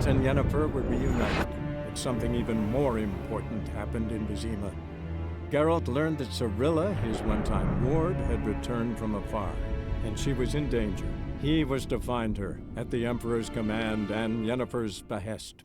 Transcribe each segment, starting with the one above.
Geralt and Yennefer were reunited, but something even more important happened in Vizima. Geralt learned that Cirilla, his one-time ward, had returned from afar, and she was in danger. He was to find her, at the Emperor's command and Yennefer's behest.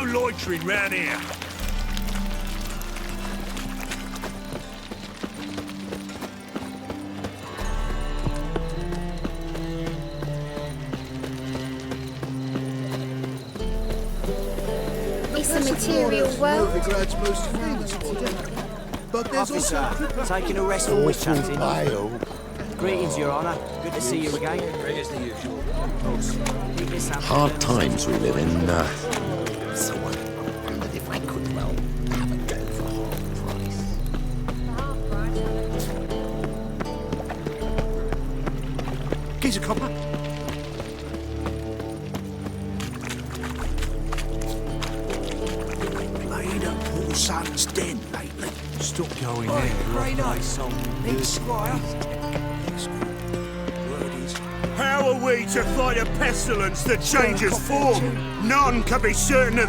Loitering round here. It's a material world. Novigrad's most famous for. But there's Officer, taking a rest from witch hunting. Greetings, Your Honour. Good to see you again. Great as the usual. Hard times we live in, so I wondered if I could, well, have a go for half price. Geezer copper. Played at Paul Sutton's den lately. Stop going there. Great night. Need Squire. How are we to fight a pestilence that changes form? None can be certain of...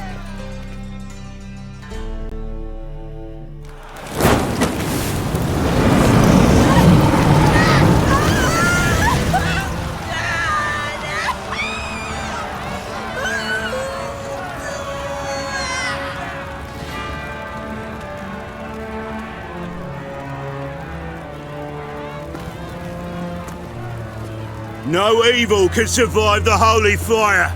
No evil can survive the holy fire.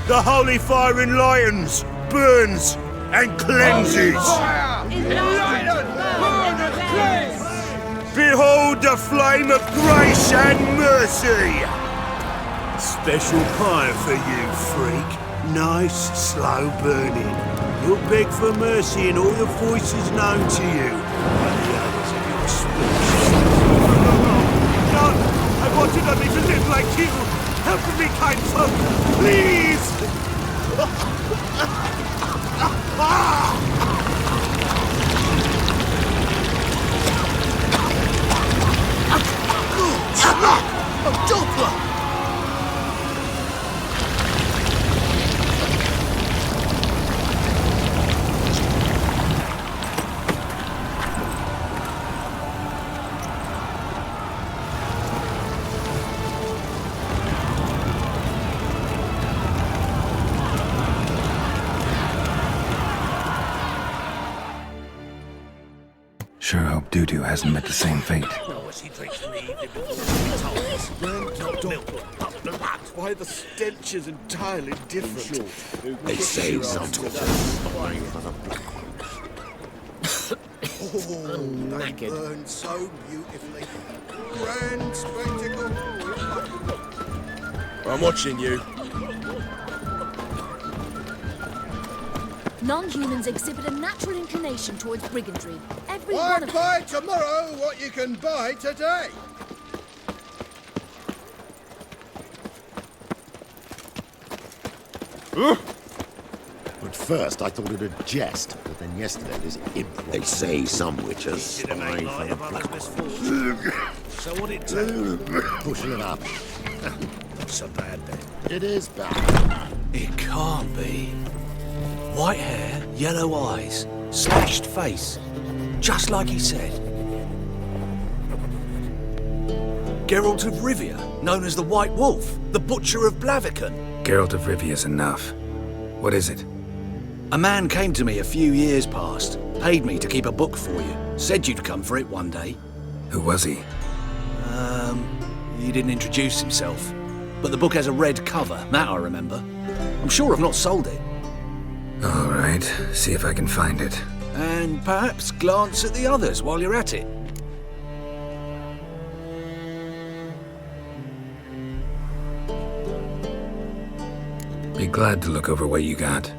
The holy fire enlightens, burns, and cleanses. Behold the flame of grace and mercy. Special fire for you, freak. Nice, slow burning. You'll beg for mercy in all the voices known to you. And the others of your speech. None! I wanted only to live like you! Help me, kind folk! Please! Oh, Doppler! Sure hope Dudu hasn't met the same fate. Why, the stench is entirely different. They say some spying for the black Oh, they knackered. burn so beautifully. Grand spectacle. I'm watching you. Non-humans exhibit a natural inclination towards brigandry. Every Why one of buy tomorrow what you can buy today? At first, I thought it a jest, but then yesterday this imp. They say some witches spy for the black ones. So what it take? Pushing it up. Not so bad then. It is bad. It can't be. White hair, yellow eyes, slashed face. Just like he said. Geralt of Rivia, known as the White Wolf, the Butcher of Blaviken. Geralt of Rivia's enough. What is it? A man came to me a few years past, paid me to keep a book for you, said you'd come for it one day. Who was he? He didn't introduce himself. But the book has a red cover, that I remember. I'm sure I've not sold it. All right, see if I can find it. And perhaps glance at the others while you're at it. Be glad to look over what you got.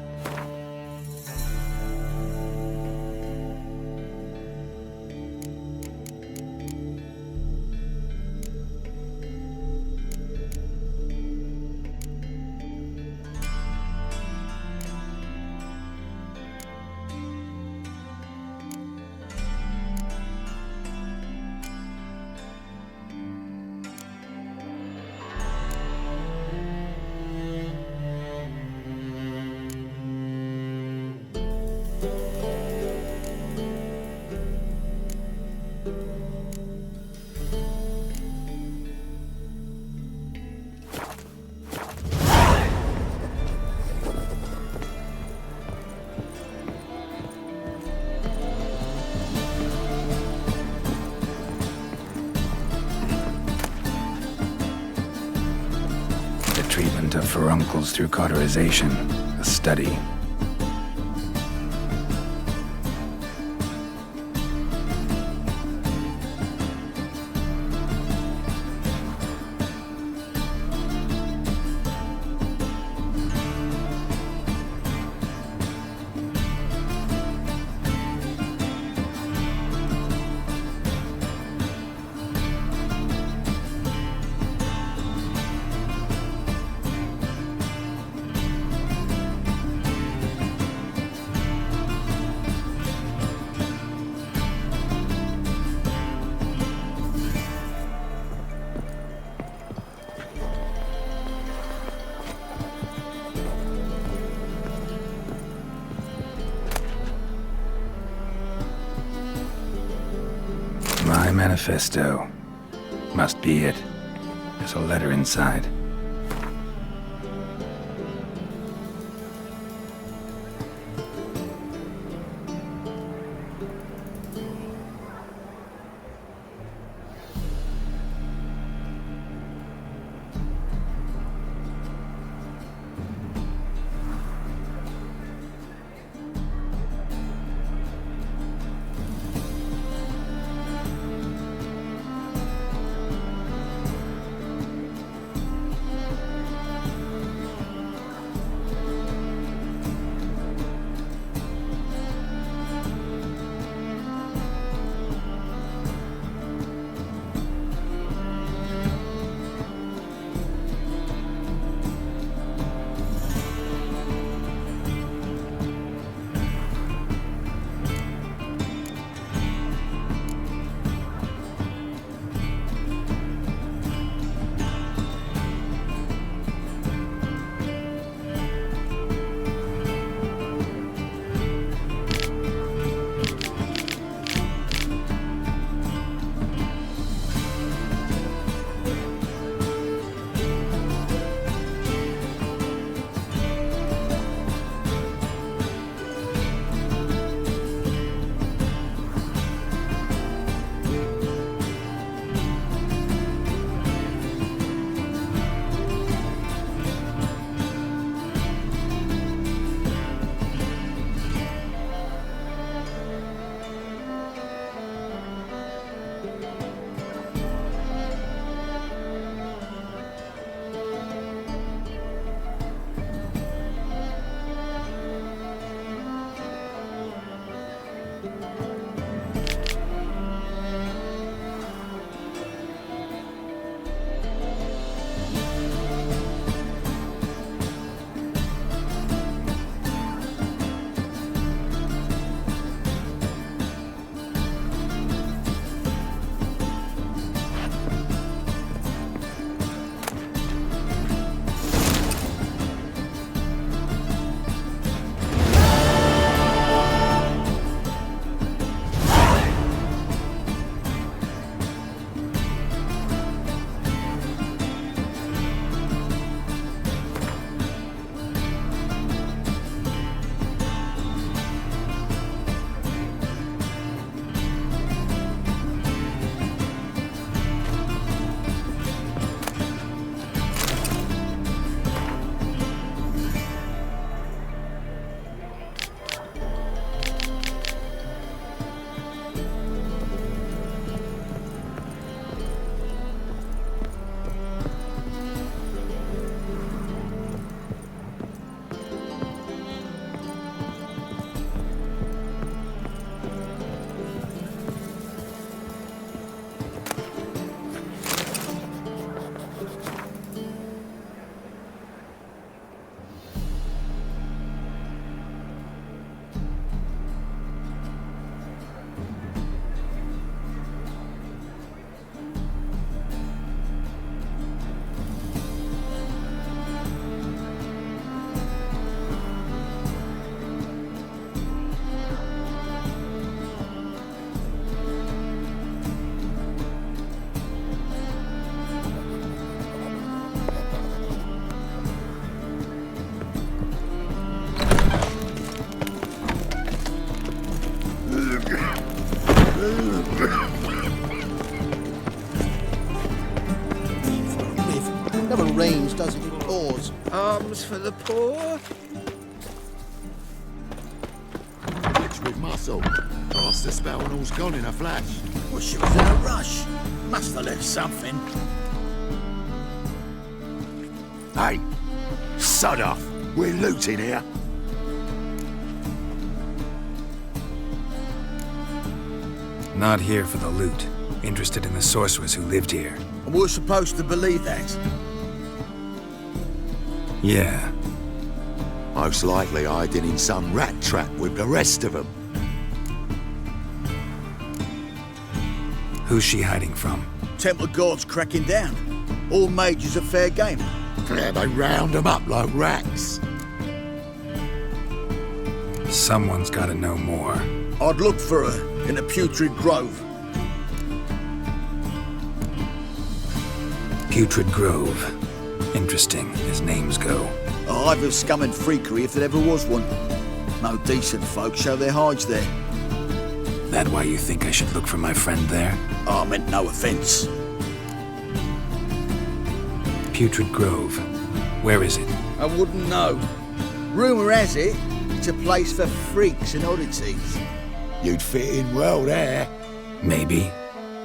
Treatment of furuncles through cauterization, a study. My manifesto. Must be it. There's a letter inside. Never rains, does it? It pours. Arms for the poor? Rich with muscle. Cast a spell and all's gone in a flash. Well, she was in a rush. Must have left something. Hey, sod off. We're looting here. Not here for the loot. Interested in the sorcerers who lived here. And we're supposed to believe that. Yeah. Most likely hiding in some rat trap with the rest of them. Who's she hiding from? Temple Guard's cracking down. All mages are fair game. Yeah, they round them up like rats. Someone's gotta know more. I'd look for her in the Putrid Grove. Putrid Grove. Interesting, as names go. A hive of scum and freakery if there ever was one. No decent folk show their hides there. That why you think I should look for my friend there? I meant no offence. Putrid Grove. Where is it? I wouldn't know. Rumour has it, it's a place for freaks and oddities. You'd fit in well there. Maybe.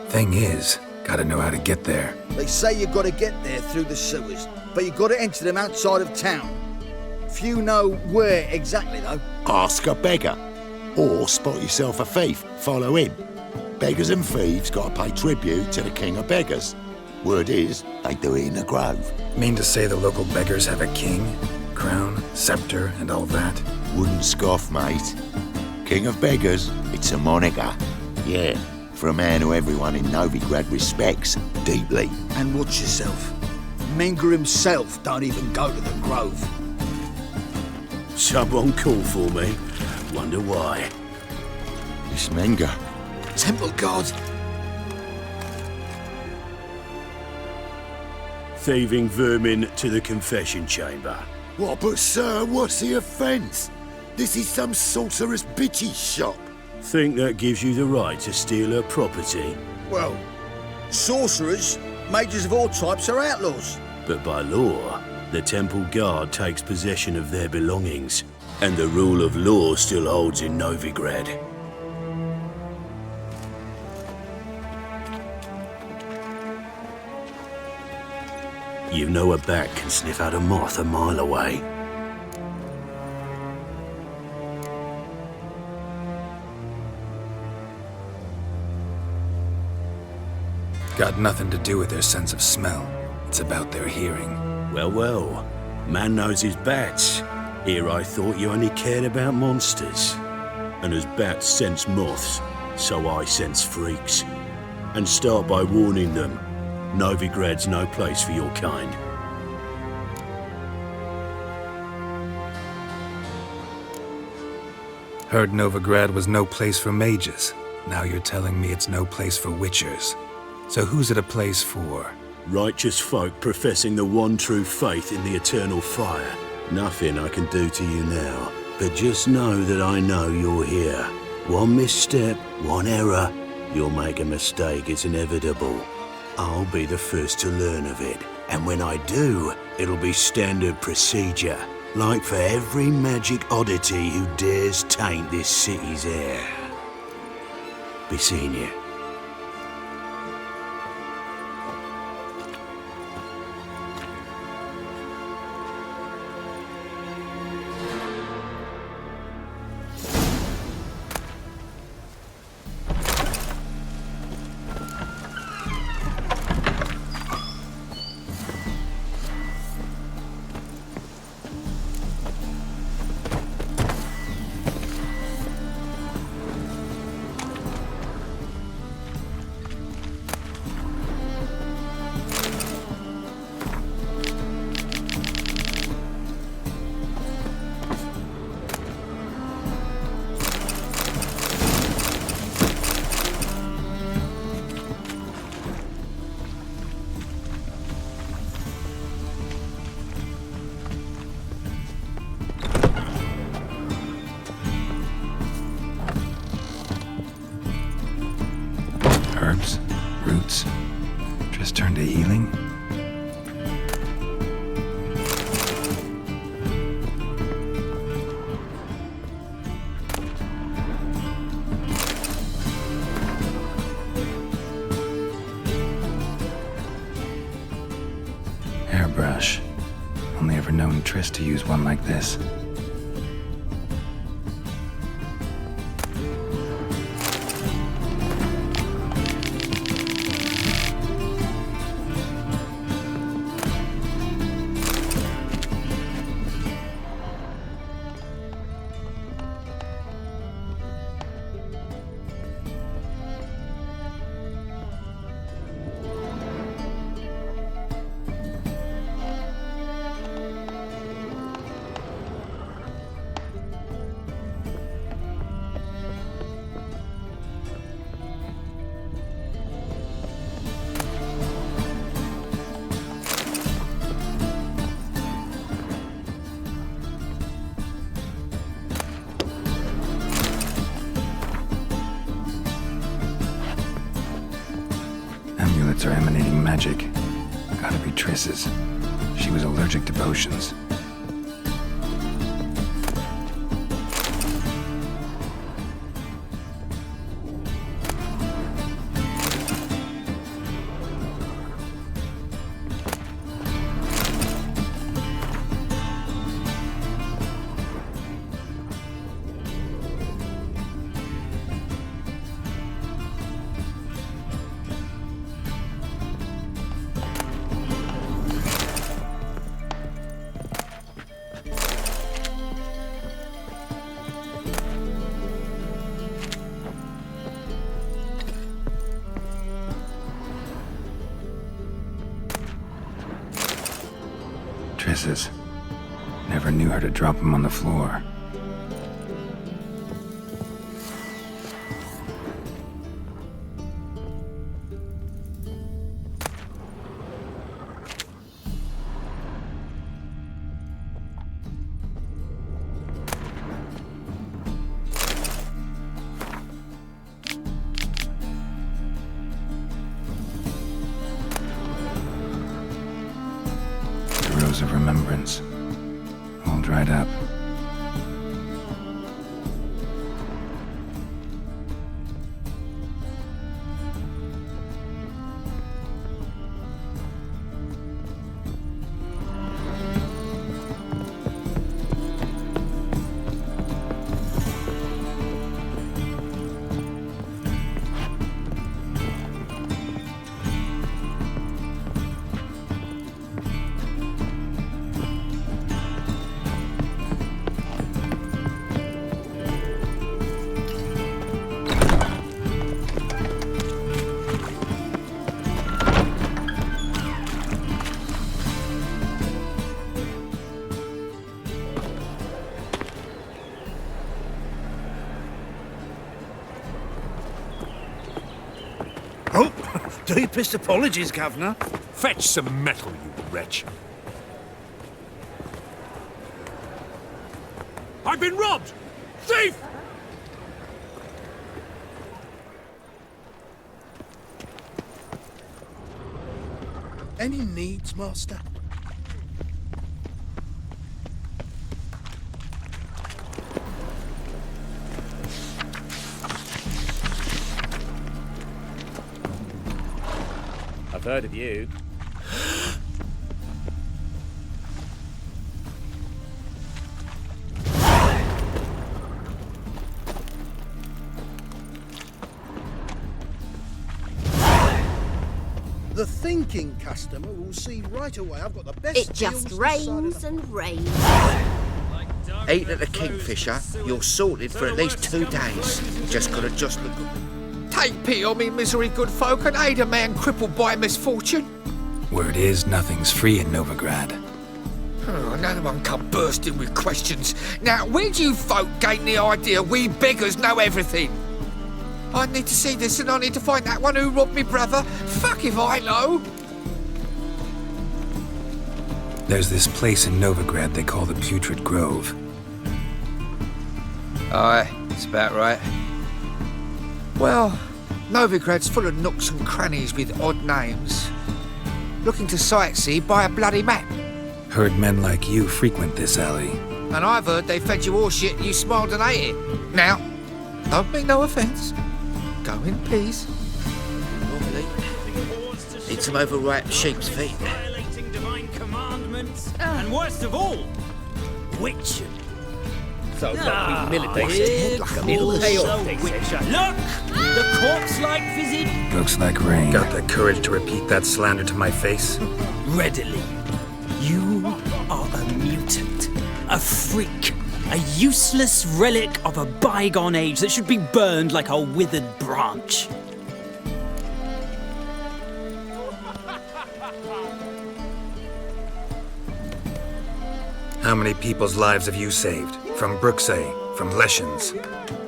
Thing is, gotta know how to get there. They say you've got to get there through the sewers, but you've got to enter them outside of town. Few know where exactly, though. Ask a beggar. Or spot yourself a thief. Follow him. Beggars and thieves got to pay tribute to the king of beggars. Word is, they do it in the grove. Mean to say the local beggars have a king, crown, scepter, and all that? Wouldn't scoff, mate. King of beggars, it's a moniker. Yeah, for a man who everyone in Novigrad respects deeply. And watch yourself. Menger himself don't even go to the Grove. Someone called for me. Wonder why. It's Menger. Temple Guard. Thieving vermin to the confession chamber. What, but sir, what's the offence? This is some sorcerer's bitchy shop. Think that gives you the right to steal her property? Well, sorcerers, mages of all types are outlaws. But by law, the Temple Guard takes possession of their belongings, and the rule of law still holds in Novigrad. You know a bat can sniff out a moth a mile away. Got nothing to do with their sense of smell. It's about their hearing. Well, well. Man knows his bats. Here I thought you only cared about monsters. And as bats sense moths, so I sense freaks. And start by warning them. Novigrad's no place for your kind. Heard Novigrad was no place for mages. Now you're telling me it's no place for witchers. So who's it a place for? Righteous folk professing the one true faith in the eternal fire. Nothing I can do to you now, but just know that I know you're here. One misstep, one error, you'll make a mistake, it's inevitable. I'll be the first to learn of it, and when I do, it'll be standard procedure, like for every magic oddity who dares taint this city's air. Be seeing you. Herbs? Roots? Just turned to healing? paintbrush. Only ever known Triss to use one like this. Amulets are emanating magic. Gotta be Triss's. She was allergic to potions. Triss's. Never knew her to drop them on the floor. Of remembrance, all dried up. Oh, deepest apologies, Governor. Fetch some metal, you wretch. I've been robbed! Thief! Any needs, Master? I've heard of you. The thinking customer will see right away I've got the best It just rains and rains. Eat at the Kingfisher, you're sorted for at least 2 days. Just gotta just look. Take pity on me, misery good folk, and aid a man crippled by misfortune. Word is, nothing's free in Novigrad. Oh, another one come bursting with questions. Now, where do you folk gain the idea we beggars know everything? I need to see this and I need to find that one who robbed me brother. Fuck if I know. There's this place in Novigrad they call the Putrid Grove. Aye, it's about right. Well, Novigrad's full of nooks and crannies with odd names. Looking to sightsee, buy a bloody map. Heard men like you frequent this alley. And I've heard they fed you all shit and you smiled and ate it. Now, don't mean no offence. Go in, please. Normally, need some overripe sheep's feet. Violating divine command. and worst of all, witch. So don't be military. Here Like a little payoff, calls they the say. witcher. Look! The corpse-like visage. Looks like rain. Got the courage to repeat that slander to my face? Readily. You are a mutant, a freak, a useless relic of a bygone age that should be burned like a withered branch. How many people's lives have you saved? From Bruxay, from Leshens?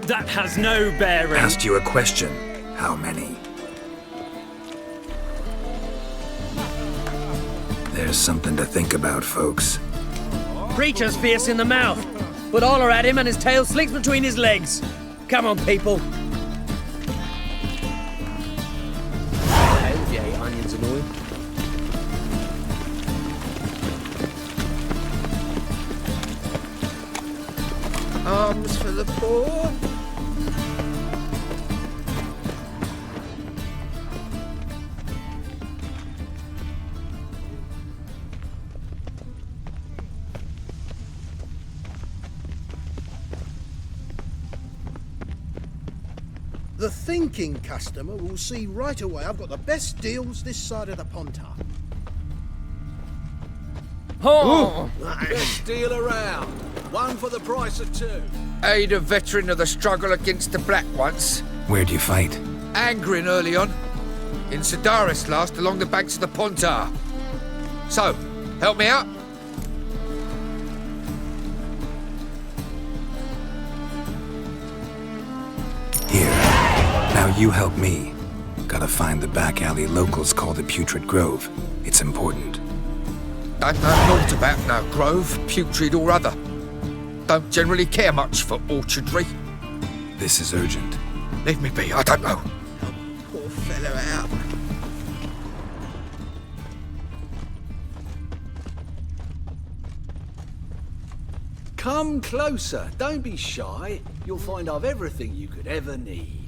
That has no bearing. Asked you a question. How many? There's something to think about, folks. Preacher's fierce in the mouth, but holler at him and his tail slinks between his legs. Come on, people. Hell, yeah, onions and oil. Arms for the poor. The thinking customer will see right away I've got the best deals this side of the Pontar. Oh! Best deal around. One for the price of two. Aid a veteran of the struggle against the Black once. Where'd you fight? Angrin early on. In Sedaris last, along the banks of the Pontar. So, help me out? Here. Now you help me. Gotta find the back alley locals call the Putrid Grove. It's important. Don't know naught about no grove, putrid or other. Don't generally care much for orchardry. This is urgent. Leave me be, I don't know. Poor fellow out. Come closer. Don't be shy. You'll find I've everything you could ever need.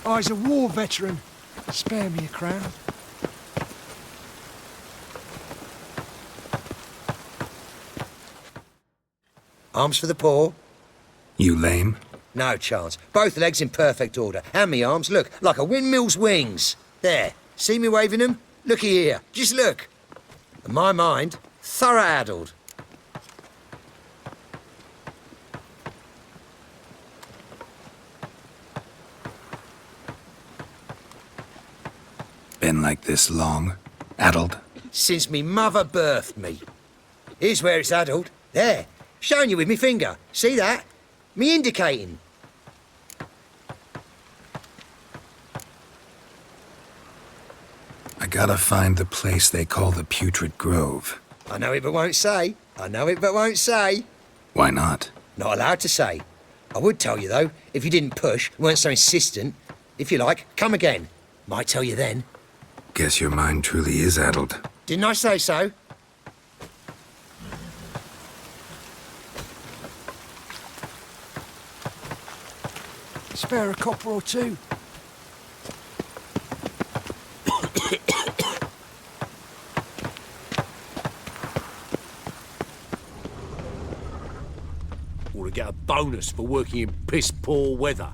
I's a war veteran. Spare me a crown. Arms for the poor? You lame? No chance. Both legs in perfect order. And me arms, look, like a windmill's wings. There. See me waving them? Looky here. Just look. And my mind, thorough addled. Been like this long? Addled? Since me mother birthed me. Here's where it's addled. There. Showing you with me finger. See that? Me indicating. I gotta find the place they call the Putrid Grove. I know it but won't say. I know it but won't say. Why not? Not allowed to say. I would tell you, though, if you didn't push, weren't so insistent. If you like, come again. Might tell you then. Guess your mind truly is addled. Didn't I say so? Spare a copper or two. Or to get a bonus for working in piss-poor weather.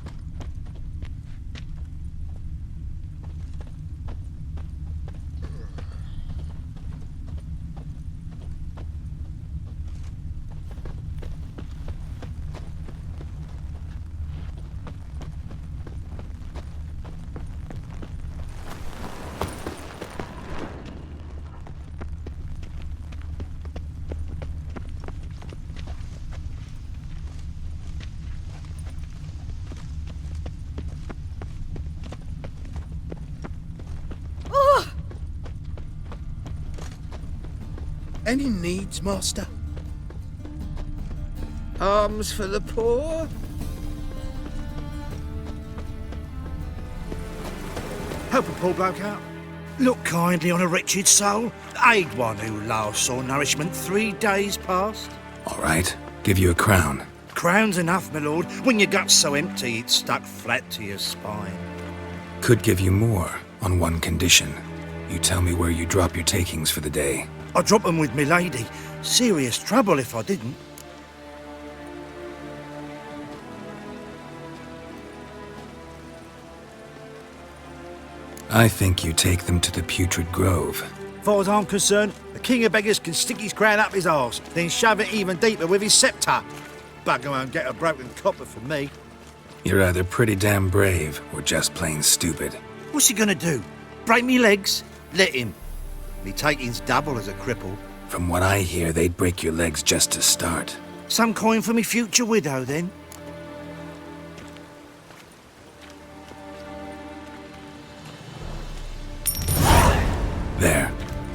Any needs, Master? Arms for the poor? Help a poor bloke out. Look kindly on a wretched soul. Aid one who last saw nourishment 3 days past. All right, give you a crown. Crown's enough, my lord. When your gut's so empty, it's stuck flat to your spine. Could give you more on one condition. You tell me where you drop your takings for the day. I drop them with me lady. Serious trouble if I didn't. I think you take them to the Putrid Grove. As far as I'm concerned, the king of beggars can stick his crown up his arse, then shove it even deeper with his sceptre. Bugger won't get a broken copper from me. You're either pretty damn brave or just plain stupid. What's he gonna do? Break me legs? Let him. Me taking's double as a cripple. From what I hear, they'd break your legs just to start. Some coin for me future widow, then. There.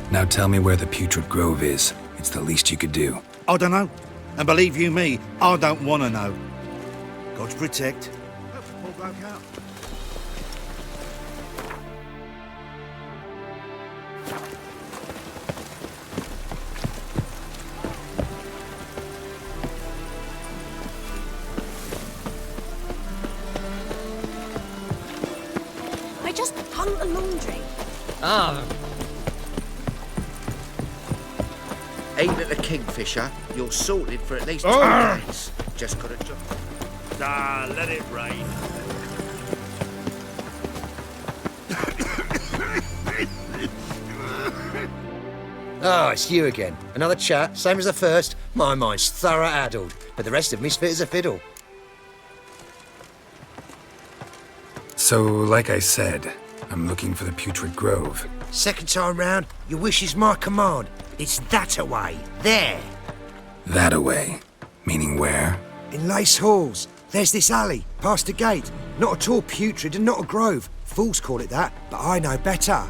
Now tell me where the Putrid Grove is. It's the least you could do. I don't know. And believe you me, I don't want to know. God protect. I just hung the laundry. Ah. Aim at the Kingfisher, you're sorted for at least 2 days. Just got a job. Ah, let it rain. Oh, it's you again. Another chat, same as the first. My mind's thorough addled, but the rest of me's fit as a fiddle. So, like I said, I'm looking for the Putrid Grove. Second time round, your wish is my command. It's that-a-way. There. That-a-way? Meaning where? In Lace Halls. There's this alley, past the gate. Not at all putrid and not a grove. Fools call it that, but I know better.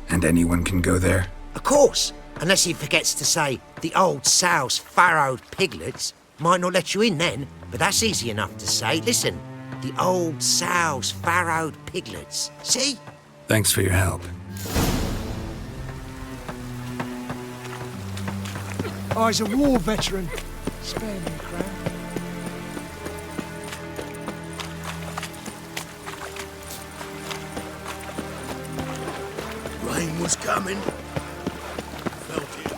And anyone can go there? Of course. Unless he forgets to say, the old sow's farrowed piglets. Might not let you in then, but that's easy enough to say. Listen, the old sow's farrowed piglets. See? Thanks for your help. Oh, he's a war veteran. Spare me, Crown. Rain was coming. Felt it.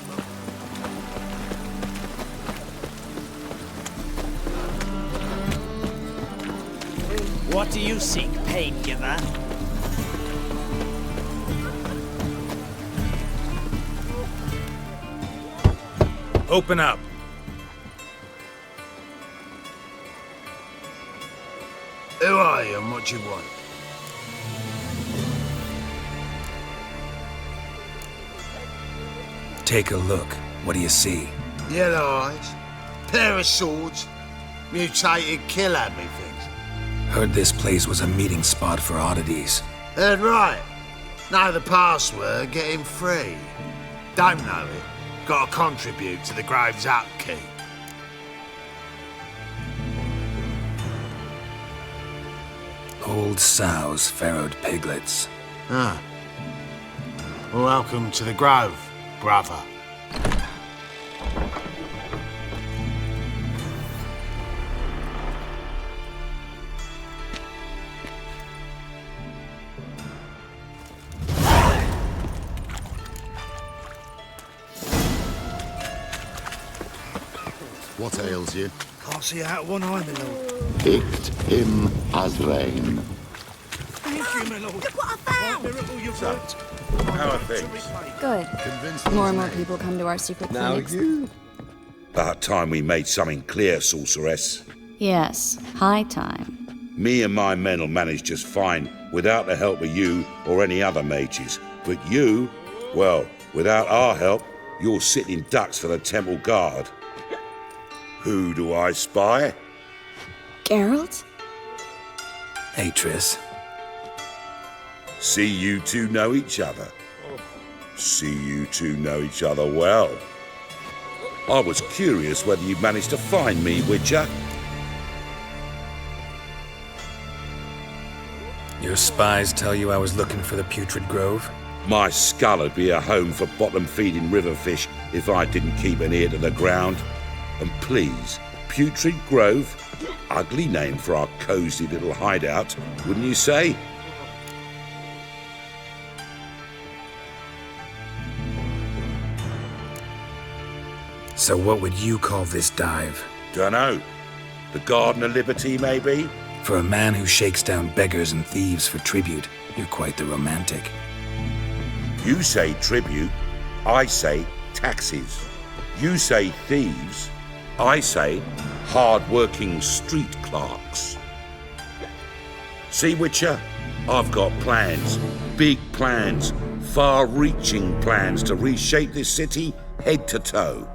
What do you seek, pain giver? Open up. Who are you and what you want? Take a look. What do you see? Yellow eyes, pair of swords, mutated killer me things. Heard this place was a meeting spot for oddities. Heard right. Know the password, get him free. Don't know it. Got to contribute to the Grove's upkeep. Old sows, farrowed piglets. Ah. Well, welcome to the Grove, brother. What ails you? Can't see out one eye, my lord. Picked him as rain. Thank you, my lord. Look what I found! Miracle you've worked. How are things? Good. More and more people come to our secret clinics. About time we made something clear, sorceress. Yes, high time. Me and my men'll manage just fine without the help of you or any other mages. But you, well, without our help, you're sitting ducks for the temple guard. Who do I spy? Geralt? Atris. See you two know each other. See you two know each other well. I was curious whether you managed to find me, Witcher. Your spies tell you I was looking for the Putrid Grove? My skull would be a home for bottom-feeding river fish if I didn't keep an ear to the ground. And please, Putrid Grove. Ugly name for our cosy little hideout, wouldn't you say? So what would you call this dive? Dunno. The Garden of Liberty, maybe? For a man who shakes down beggars and thieves for tribute, you're quite the romantic. You say tribute, I say taxes. You say thieves, I say hard-working street clerks. See, Witcher? I've got plans, big plans, far-reaching plans to reshape this city head to toe.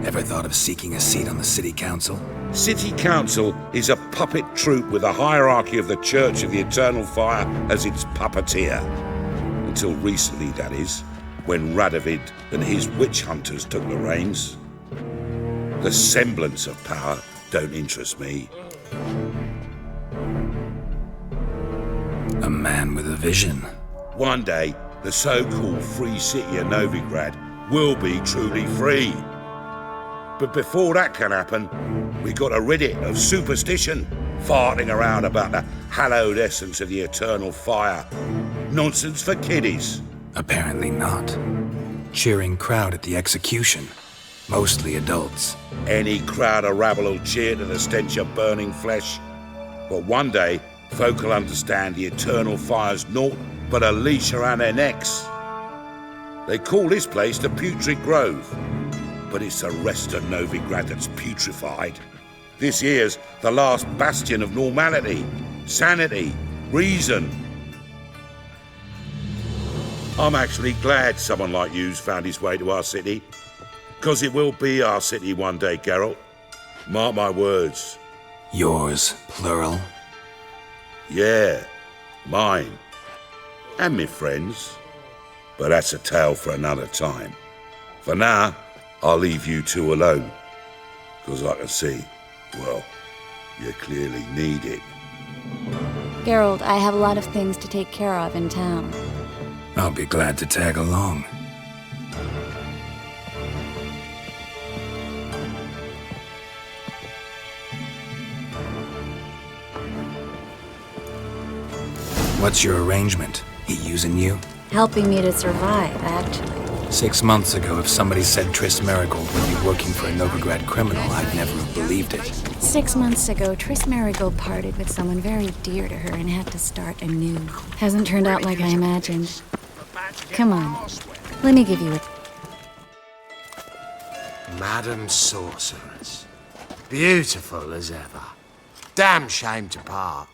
Ever thought of seeking a seat on the city council? City council is a puppet troupe with a hierarchy of the Church of the Eternal Fire as its puppeteer. Until recently, that is, when Radovid and his witch hunters took the reins. The semblance of power don't interest me. A man with a vision. One day, the so-called free city of Novigrad will be truly free. But before that can happen, we gotta rid it of superstition, farting around about the hallowed essence of the eternal fire. Nonsense for kiddies. Apparently not. Cheering crowd at the execution. Mostly adults. Any crowd of rabble will cheer to the stench of burning flesh. But one day, folk will understand the eternal fire's naught but a leash around their necks. They call this place the Putrid Grove. But it's the rest of Novigrad that's putrefied. This here's the last bastion of normality, sanity, reason. I'm actually glad someone like you's found his way to our city. Because it will be our city one day, Geralt. Mark my words. Yours, plural? Yeah, mine. And me friends. But that's a tale for another time. For now, I'll leave you two alone. Because I can see, well, you clearly need it. Geralt, I have a lot of things to take care of in town. I'll be glad to tag along. What's your arrangement? He using you? Helping me to survive, actually. 6 months ago, if somebody said Triss Merigold would be working for a Novigrad criminal, I'd never have believed it. 6 months ago, Triss Merigold parted with someone very dear to her and had to start anew. Hasn't turned out like I imagined. Come on, let me give you a... Madam Sorceress. Beautiful as ever. Damn shame to part.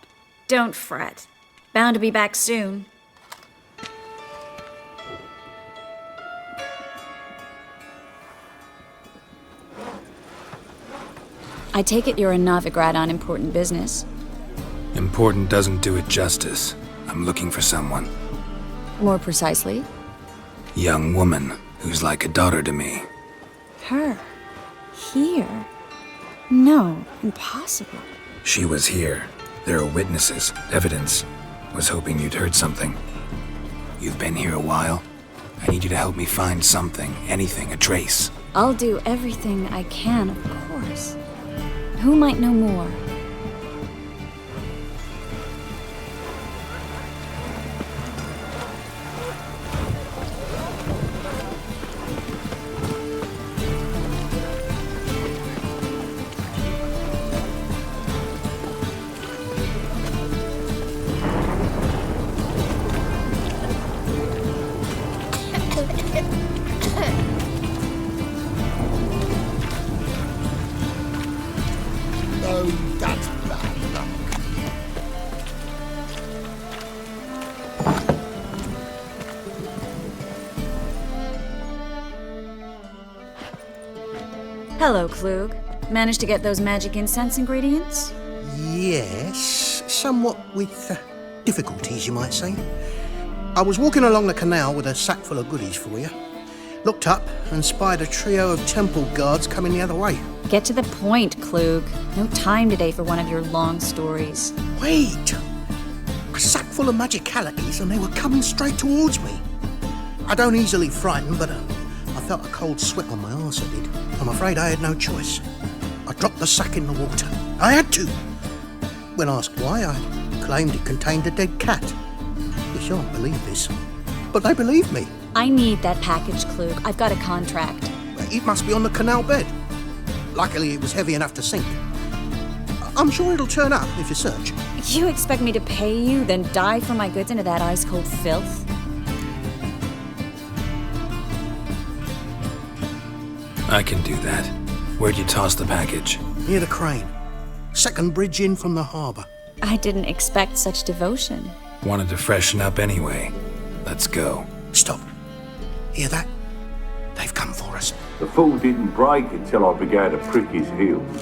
Don't fret. Bound to be back soon. I take it you're in Novigrad on important business. Important doesn't do it justice. I'm looking for someone. More precisely? Young woman who's like a daughter to me. Her? Here? No, impossible. She was here. There are witnesses, evidence. Was hoping you'd heard something. You've been here a while. I need you to help me find something, anything, a trace. I'll do everything I can, of course. Who might know more? Hello, Klug. Managed to get those magic incense ingredients? Yes, somewhat with difficulties, you might say. I was walking along the canal with a sack full of goodies for you. Looked up and spied a trio of temple guards coming the other way. Get to the point, Klug. No time today for one of your long stories. Wait! A sack full of magicalities and they were coming straight towards me. I don't easily frighten, but I felt a cold sweat on my arse, I did. I'm afraid I had no choice. I dropped the sack in the water. I had to. When asked why, I claimed it contained a dead cat. You shan't believe this, but they believed me. I need that package, Klug. I've got a contract. It must be on the canal bed. Luckily, it was heavy enough to sink. I'm sure it'll turn up if you search. You expect me to pay you, then dive for my goods into that ice-cold filth? I can do that. Where'd you toss the package? Near the crane. Second bridge in from the harbour. I didn't expect such devotion. Wanted to freshen up anyway. Let's go. Stop. Hear that? They've come for us. The fall didn't break until I began to prick his heels.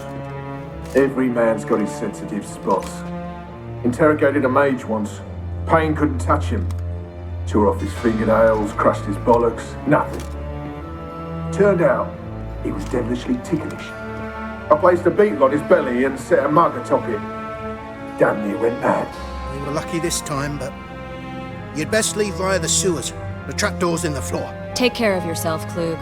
Every man's got his sensitive spots. Interrogated a mage once. Pain couldn't touch him. Tore off his fingernails, crushed his bollocks, nothing. Turned out, he was devilishly ticklish. I placed a beetle on his belly and set a mug atop it. Damn near went mad. We were lucky this time, but you'd best leave via the sewers. The trapdoor's in the floor. Take care of yourself, Klug.